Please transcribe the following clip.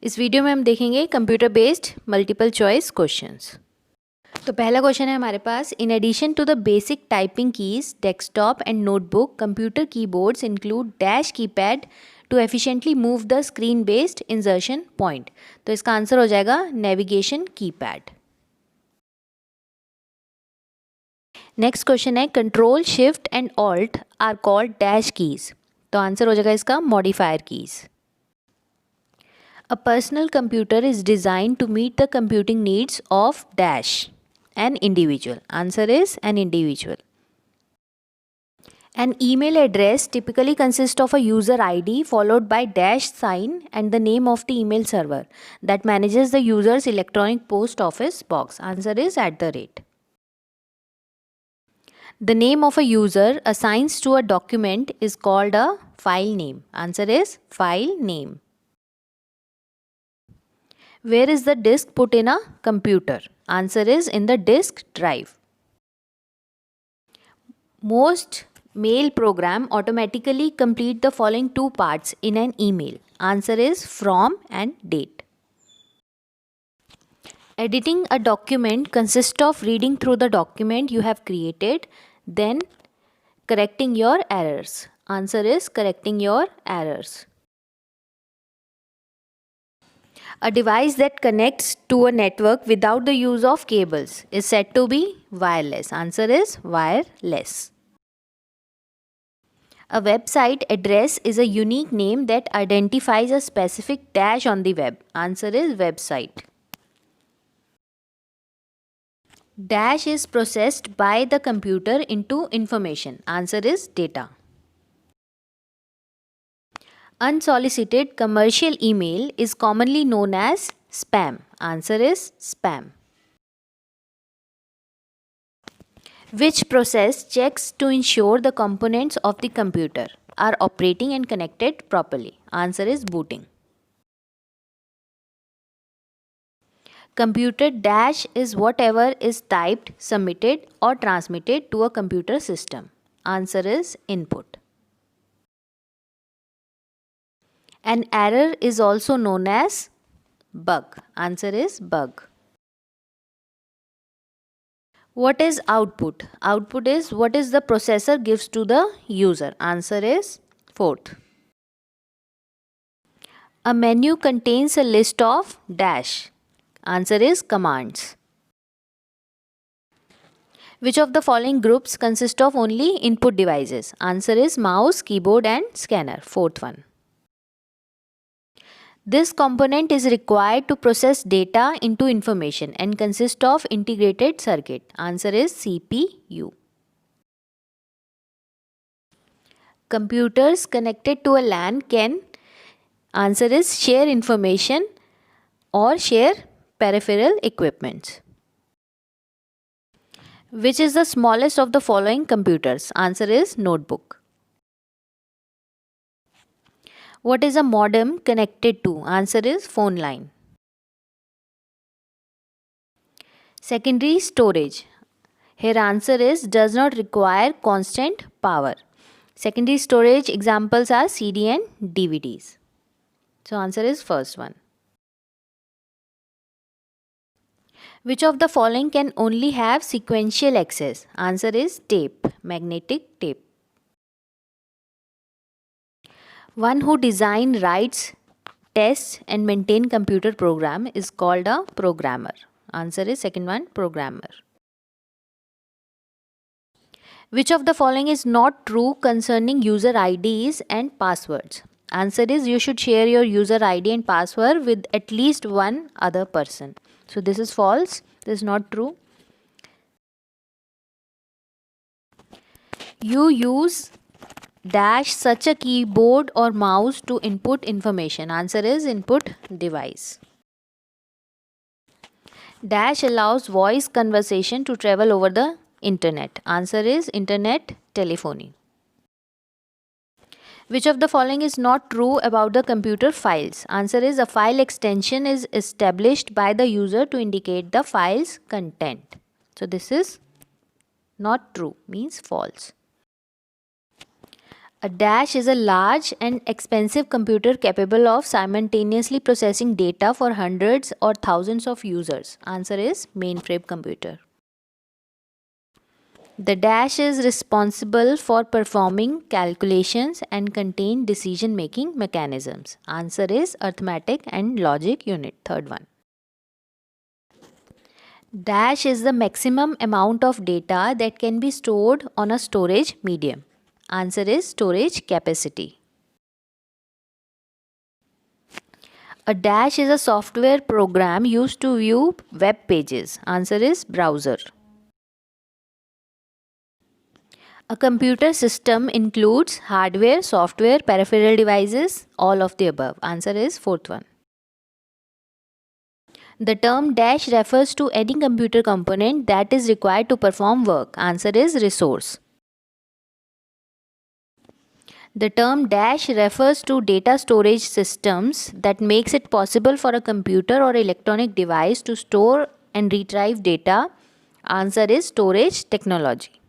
इस वीडियो में हम देखेंगे computer based multiple choice questions. तो पहला क्वेश्चन है हमारे पास, in addition to the basic typing keys desktop and notebook computer keyboards include dash keypad to efficiently move the screen based insertion point. तो इसका आंसर हो जाएगा नेविगेशन कीपैड। नेक्स्ट क्वेश्चन है, control shift and alt are called dash keys. तो answer हो जाएगा इसका modifier keys. A personal computer is designed to meet the computing needs of dash an individual. Answer is an individual. An email address typically consists of a user ID followed by dash sign and the name of the email server that manages the user's electronic post office box. Answer is @. The name of a user assigns to a document is called a file name. Answer is file name. Where is the disk put in a computer? Answer is in the disk drive. Most mail program automatically complete the following two parts in an email. Answer is from and date. Editing a document consists of reading through the document you have created, then correcting your errors. Answer is correcting your errors. A device that connects to a network without the use of cables is said to be wireless. Answer is wireless. A website address is a unique name that identifies a specific dash on the web. Answer is website. Dash is processed by the computer into information. Answer is data. Unsolicited commercial email is commonly known as spam. Answer is spam. Which process checks to ensure the components of the computer are operating and connected properly? Answer is booting. Computer dash is whatever is typed, submitted or transmitted to a computer system. Answer is input. An error is also known as bug. Answer is bug. What is output? Output is what is the processor gives to the user. Answer is fourth. A menu contains a list of dash. Answer is commands. Which of the following groups consist of only input devices? Answer is mouse, keyboard and scanner. Fourth one. This component is required to process data into information and consists of integrated circuit. Answer is CPU. Computers connected to a LAN can, answer is share information or share peripheral equipment. Which is the smallest of the following computers? Answer is notebook. What is a modem connected to? Answer is phone line. Secondary storage. Here answer is does not require constant power. Secondary storage examples are CD and DVDs. So answer is first one. Which of the following can only have sequential access? Answer is tape, magnetic tape. One who designs, writes, tests and maintains computer program is called a programmer. Answer is second one, programmer. Which of the following is not true concerning user IDs and passwords? Answer is you should share your user ID and password with at least one other person. So this is false. This is not true. You use dash such a keyboard or mouse to input information. Answer is input device. Dash allows voice conversation to travel over the internet. Answer is internet telephony. Which of the following is not true about the computer files? Answer is a file extension is established by the user to indicate the file's content. So this is not true, means false. A dash is a large and expensive computer capable of simultaneously processing data for hundreds or thousands of users. Answer is mainframe computer. The dash is responsible for performing calculations and contain decision-making mechanisms. Answer is arithmetic and logic unit, third one. Dash is the maximum amount of data that can be stored on a storage medium. Answer is storage capacity. A dash is a software program used to view web pages. Answer is browser. A computer system includes hardware, software, peripheral devices, all of the above. Answer is fourth one. The term dash refers to any computer component that is required to perform work. Answer is resource. The term dash refers to data storage systems that makes it possible for a computer or electronic device to store and retrieve data. Answer is storage technology.